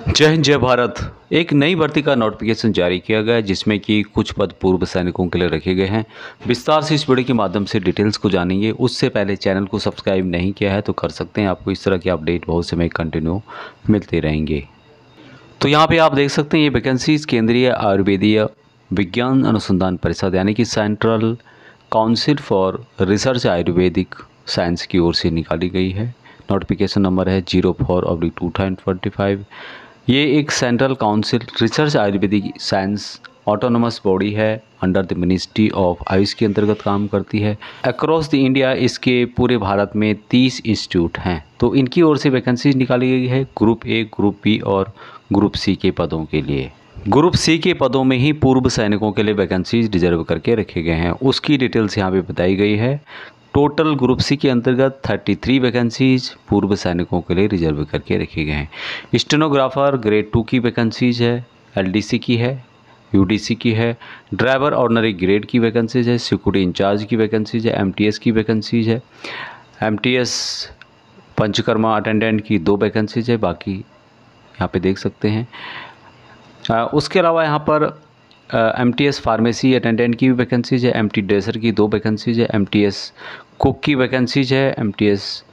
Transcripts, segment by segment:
जय हिंद जय भारत। एक नई भर्ती का नोटिफिकेशन जारी किया गया है जिसमें कि कुछ पद पूर्व सैनिकों के लिए रखे गए हैं। विस्तार से इस वीडियो के माध्यम से डिटेल्स को जानेंगे। उससे पहले चैनल को सब्सक्राइब नहीं किया है तो कर सकते हैं। आपको इस तरह की अपडेट बहुत समय कंटिन्यू मिलते रहेंगे। तो यहाँ पे आप देख सकते हैं ये वैकेंसीज केंद्रीय आयुर्वेदीय विज्ञान अनुसंधान परिषद यानी कि central council for research Ayurvedic science की ओर से निकाली गई है। नोटिफिकेशन नंबर है 04/2025। ये एक central council research Ayurvedic science autonomous body है, under the ministry of AYUSH के अंतर्गत काम करती है। अक्रॉस द इंडिया इसके पूरे भारत में 30 इंस्टीट्यूट हैं। तो इनकी ओर से वैकेंसीज निकाली गई है ग्रुप ए, ग्रुप बी और ग्रुप सी के पदों के लिए। ग्रुप सी के पदों में ही पूर्व सैनिकों के लिए वैकेंसीज रिजर्व करके रखे गए हैं। उसकी डिटेल्स यहाँ पे बताई गई है। टोटल ग्रुप सी के अंतर्गत 33 वैकेंसीज पूर्व सैनिकों के लिए रिजर्व करके रखे गए हैं। स्टेनोग्राफर ग्रेड 2 की वैकेंसीज है, एलडीसी की है, यूडीसी की है, ड्राइवर ऑर्डिनरी ग्रेड की वैकेंसीज है, सिक्योरिटी इंचार्ज की वैकेंसीज है, एमटीएस की वैकेंसीज है, एमटीएस पंचकर्मा अटेंडेंट की 2 वैकेंसीज है। बाकी यहाँ पे देख सकते हैं। उसके अलावा यहाँ पर एमटीएस फार्मेसी अटेंडेंट की भी वैकेंसीज है, एमटी ड्रेसर की 2 वैकेंसीज है, एमटीएस कुक की वैकेंसीज है, एमटीएस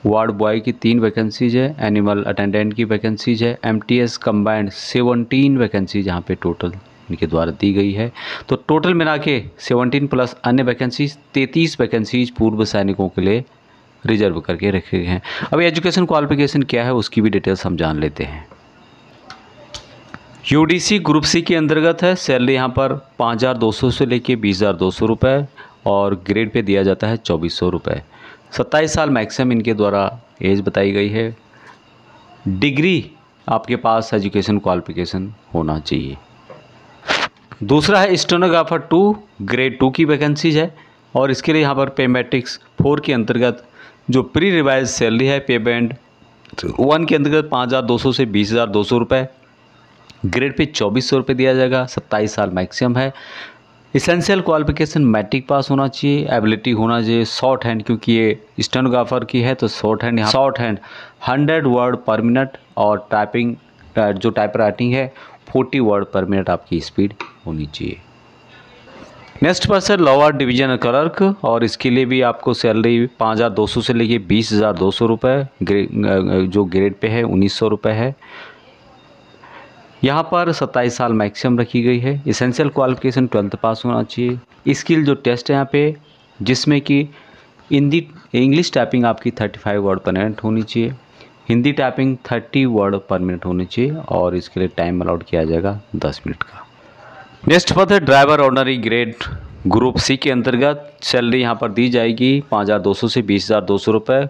वार्ड बॉय की 3 वैकेंसीज है, एनिमल अटेंडेंट की वैकेंसीज है, एमटीएस कंबाइंड 17 वैकेंसीज यहाँ पे टोटल इनके द्वारा दी गई है। तो टोटल मिला के 17 प्लस अन्य वैकेंसीज 33 वैकेंसीज पूर्व सैनिकों के लिए रिजर्व करके रखे गए हैं। अब एजुकेशन क्वालिफिकेशन क्या है उसकी भी डिटेल्स हम जान लेते हैं। यूडीसी ग्रुप सी के अंतर्गत है। सैलरी यहाँ पर 5,200 से लेके 20,200 रुपये और ग्रेड पे दिया जाता है 2,400 रुपये। 27 साल मैक्सिमम इनके द्वारा एज बताई गई है। डिग्री आपके पास एजुकेशन क्वालिफिकेशन होना चाहिए। दूसरा है स्टेनोग्राफर 2 ग्रेड 2 की वैकेंसीज है और इसके लिए यहाँ पर पे मैट्रिक्स 4 के अंतर्गत जो प्री रिवाइज सैलरी है पे बैंड 1 के अंतर्गत 5,200 से 20,200 रुपये, ग्रेड पे 2,400 रुपये दिया जाएगा। 27 साल मैक्सिमम है। इसेंशियल क्वालिफिकेशन मैट्रिक पास होना चाहिए, एबिलिटी होना चाहिए शॉर्ट हैंड, क्योंकि ये स्टेनोग्राफर की है तो शॉर्ट हैंड 100 वर्ड पर मिनट और टाइपिंग जो टाइप राइटिंग है 40 वर्ड पर मिनट आपकी स्पीड होनी चाहिए। नेक्स्ट पर है लोअर डिवीजन क्लर्क और इसके लिए भी आपको सैलरी 5,200 से लेके 20,200 रुपये, जो ग्रेड पे है 1,900 रुपये है। यहाँ पर 27 साल मैक्सिमम रखी गई है। इसेंशियल क्वालिफिकेशन 12th पास होना चाहिए। स्किल जो टेस्ट है यहाँ पे जिसमें कि इंग्लिश टाइपिंग आपकी 35 वर्ड पर मिनट होनी चाहिए, हिंदी टाइपिंग 30 वर्ड पर मिनट होनी चाहिए और इसके लिए टाइम अलाउड किया जाएगा 10 मिनट का। नेक्स्ट पद है driver ordinary grade group C के अंतर्गत। सैलरी यहाँ पर दी जाएगी 5,200 से 20,200 रुपये,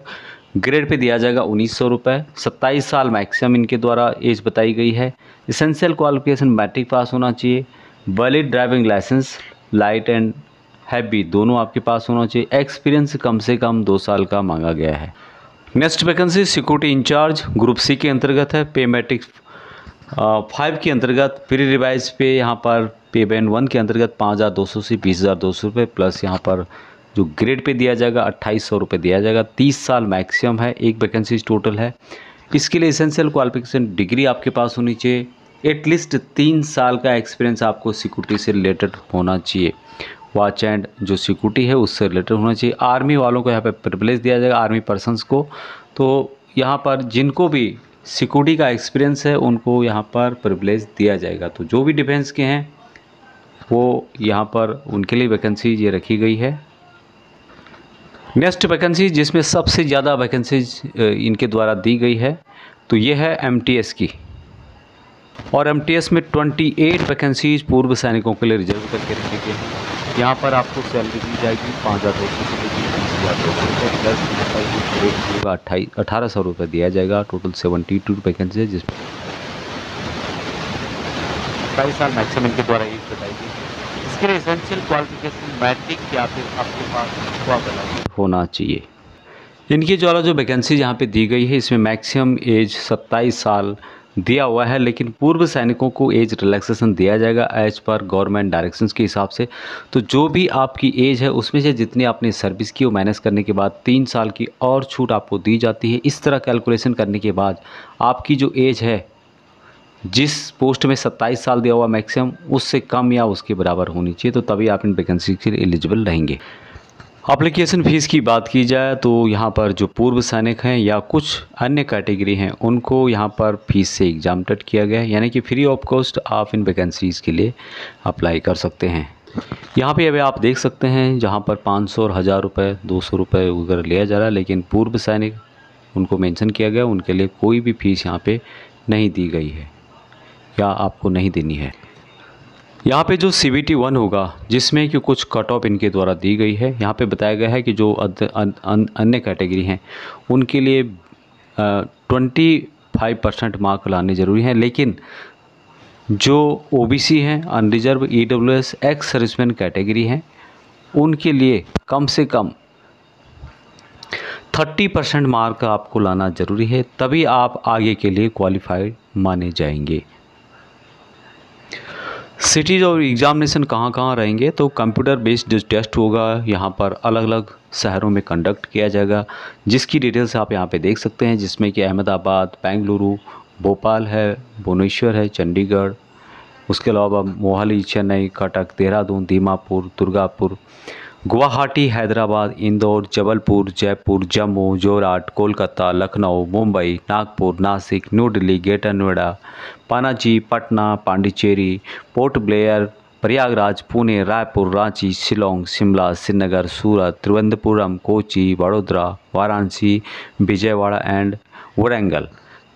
ग्रेड पे दिया जाएगा 1,900 रुपये। 27 साल मैक्सिमम इनके द्वारा एज बताई गई है। इसेंशियल क्वालिफिकेशन मैट्रिक पास होना चाहिए। Valid driving licence light and heavy दोनों आपके पास होना चाहिए। एक्सपीरियंस कम से कम 2 साल का मांगा गया है। Next vacancy security incharge group C के अंतर्गत है। पे मैट्रिक 5 के अंतर्गत प्री रिवाइज पे यहाँ पर पे बैंड 1 के अंतर्गत 5,200 से 20,200 रुपये प्लस यहाँ पर जो ग्रेड पे दिया जाएगा 2,800 रुपये दिया जाएगा। 30 साल मैक्सिमम है। 1 वैकेंसी टोटल है। इसके लिए एसेंशियल क्वालिफिकेशन डिग्री आपके पास होनी चाहिए। एटलीस्ट 3 साल का एक्सपीरियंस आपको सिक्योरिटी से रिलेटेड होना चाहिए। वॉच एंड जो सिक्योरिटी है उससे रिलेटेड होना चाहिए। आर्मी वालों को यहाँ पे प्रिविलेज दिया जाएगा, आर्मी पर्सनस को। तो यहाँ पर जिनको भी सिक्योरिटी का एक्सपीरियंस है उनको यहाँ पर प्रिविलेज दिया जाएगा। तो जो भी डिफेंस के हैं वो यहाँ पर उनके लिए वैकेंसी ये रखी गई है। नेक्स्ट वैकेंसी जिसमें सबसे ज़्यादा वैकेंसीज इनके द्वारा दी गई है तो ये है एमटीएस की और एमटीएस में 28 वैकेंसीज पूर्व सैनिकों के लिए रिजर्व करके रखी गई है। यहाँ पर आपको सैलरी दी जाएगी 5,200 से लेकर 20,200 रुपये, 1,800 रुपये दिया जाएगा। टोटल 72 वैकेंसी है जिसमें 27 साल मैक्सिमम इनके द्वारा एज बताई गई है। इसके लिए एसेंशियल क्वालिफिकेशन मैट्रिक या फिर आपके पास होना चाहिए। इनकी द्वारा जो वैकेंसी यहाँ पे दी गई है इसमें मैक्सिमम एज 27 साल दिया हुआ है, लेकिन पूर्व सैनिकों को एज रिलैक्सेशन दिया जाएगा एज पर गवर्नमेंट डायरेक्शंस के हिसाब से। तो जो भी आपकी एज है उसमें से जितनी आपने सर्विस की वो माइनस करने के बाद 3 साल की और छूट आपको दी जाती है। इस तरह कैलकुलेशन करने के बाद आपकी जो एज है जिस पोस्ट में 27 साल दिया हुआ मैक्सिमम उससे कम या उसके बराबर होनी चाहिए, तो तभी आप इन वैकेंसी के लिए एलिजिबल रहेंगे। एप्लीकेशन फ़ीस की बात की जाए तो यहाँ पर जो पूर्व सैनिक हैं या कुछ अन्य कैटेगरी हैं उनको यहाँ पर फीस से एग्जाम्प्टेड किया गया है, यानी कि फ्री ऑफ कॉस्ट आप इन वैकेंसीज़ के लिए अप्लाई कर सकते हैं। यहाँ पे अभी आप देख सकते हैं जहाँ पर 500 और 1000 रुपये 200 रुपये वगैरह लिया जा रहा है, लेकिन पूर्व सैनिक उनको मेंशन किया गया, उनके लिए कोई भी फीस यहाँ पे नहीं दी गई है या आपको नहीं देनी है। यहाँ पे जो CBT 1 होगा जिसमें कि कुछ कट ऑफ इनके द्वारा दी गई है, यहाँ पे बताया गया है कि जो अन्य कैटेगरी हैं उनके लिए 25% मार्क लाने ज़रूरी हैं, लेकिन जो OBC हैं, unreserved, EWS, ex serviceman category हैं, उनके लिए कम से कम 30% मार्क आपको लाना ज़रूरी है, तभी आप आगे के लिए क्वालिफाइड माने जाएंगे। सिटीज़ और एग्ज़ामिनेशन कहाँ रहेंगे, तो कंप्यूटर बेस्ड जो टेस्ट होगा यहाँ पर अलग अलग शहरों में कंडक्ट किया जाएगा, जिसकी डिटेल्स आप यहाँ पे देख सकते हैं, जिसमें कि अहमदाबाद, बेंगलुरु, भोपाल है, भुवनेश्वर है, चंडीगढ़, उसके अलावा मोहाली, चेन्नई, कटक, देहरादून, दीमापुर, दुर्गापुर, गुवाहाटी, हैदराबाद, इंदौर, जबलपुर, जयपुर, जम्मू, जोरहाट, कोलकाता, लखनऊ, मुंबई, नागपुर, नासिक, न्यू दिल्ली, ग्रेटर नोएडा, पनाजी, पटना, पांडिचेरी, पोर्ट ब्लेयर, प्रयागराज, पुणे, रायपुर, रांची, शिलोंग, शिमला, श्रीनगर, सूरत, त्रिवेंद्रपुरम, कोची, वडोदरा, वाराणसी, विजयवाड़ा एंड वारंगल।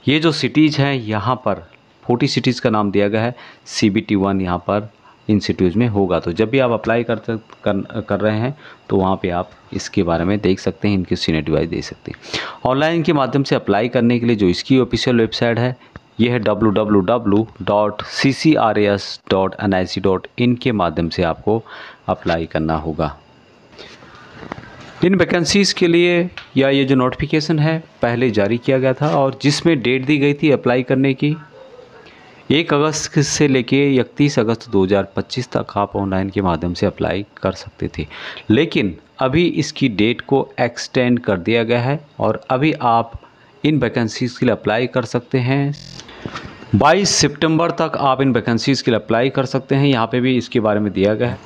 ये जो सिटीज़ हैं यहाँ पर 40 सिटीज़ का नाम दिया गया है। CBT 1 यहाँ पर इन सिटीज़ में होगा, तो जब भी आप अप्लाई कर रहे हैं तो वहाँ पे आप इसके बारे में देख सकते हैं, इनकी सीनियर डिवाइस दे सकते हैं। ऑनलाइन के माध्यम से अप्लाई करने के लिए जो इसकी ऑफिशियल वेबसाइट है ये है www.ccras.nic.in के माध्यम से आपको अप्लाई करना होगा। इन वैकेंसीज़ के लिए या ये जो नोटिफिकेशन है पहले जारी किया गया था और जिसमें डेट दी गई थी अप्लाई करने की 1 अगस्त से लेके 31 अगस्त 2025 तक आप ऑनलाइन के माध्यम से अप्लाई कर सकते थे, लेकिन अभी इसकी डेट को एक्सटेंड कर दिया गया है और अभी आप इन वैकेंसीज़ के लिए अप्लाई कर सकते हैं। 22 सितंबर तक आप इन वैकेंसीज़ के लिए अप्लाई कर सकते हैं, यहाँ पे भी इसके बारे में दिया गया है।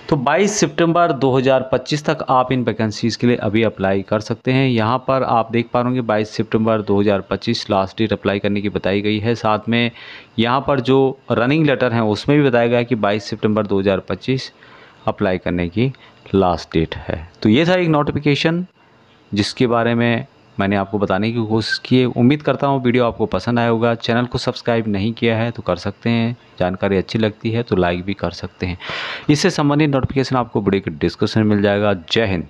तो 22 सितंबर 2025 तक आप इन वैकेंसीज़ के लिए अभी अप्लाई कर सकते हैं। यहाँ पर आप देख पा रहे होंगे 22 सितंबर 2025 लास्ट डेट अप्लाई करने की बताई गई है। साथ में यहाँ पर जो रनिंग लेटर हैं उसमें भी बताया गया है कि 22 सितंबर 2025 अप्लाई करने की लास्ट डेट है। तो ये था एक नोटिफिकेशन जिसके बारे में मैंने आपको बताने की कोशिश की है। उम्मीद करता हूँ वीडियो आपको पसंद आया होगा। चैनल को सब्सक्राइब नहीं किया है तो कर सकते हैं, जानकारी अच्छी लगती है तो लाइक भी कर सकते हैं। इससे संबंधित नोटिफिकेशन आपको वीडियो के डिस्क्रिप्शन में मिल जाएगा। जय हिंद।